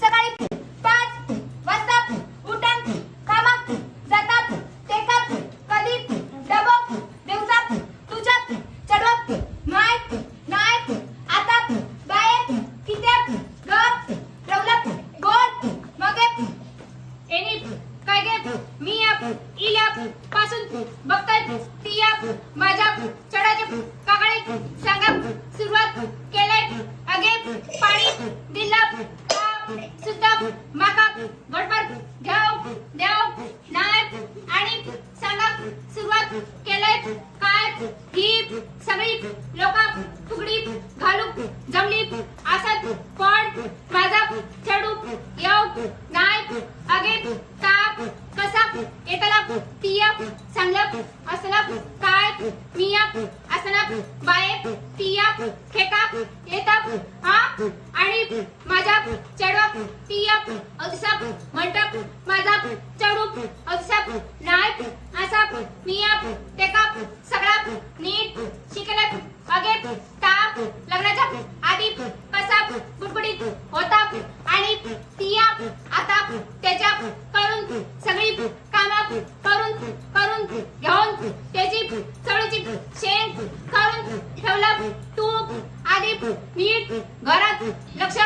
सकाळी 5 वाजता उठून कामाक जातात टेकाप कधी डबक दिवसात तुझ्या चढवत माय नाय आता बाय कित्याक गप रवलत गोड मगे एनी काय गे मी आप इल्याप पासून बघताय ती आप माझ्या चढाचे काकडी सांगा सुरुवात केले अगे पाणी दिला सुद्धा माका गडबड घेऊ देव नाय आणि सांगा सुरुवात केले काय ही सगळी लोक फुगडी घालू जमली असत पण माझा चढू येऊ नाय अगे ताप कसा येतला तिया सांगला असला काय मिया असना बाये तिया खेका येता हा आणि माझा चढवा तिया असा म्हणतात माझा चढू असा नाय असा मिया टेका सगळा नीट शिकले अगे ताप लग्नाच्या आधी कसा बुडबुडीत होता आणि तिया आता त्याच्या करून सगळी कामा करून घेऊन त्याची चढूची शेण करून ठेवला तूप आधी नीट घरात लक्ष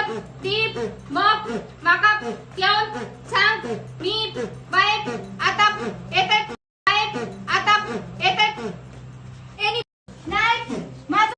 दीप मग माका येऊन सांग मी बाय आता येते बाय आता येते एनी नाही माझं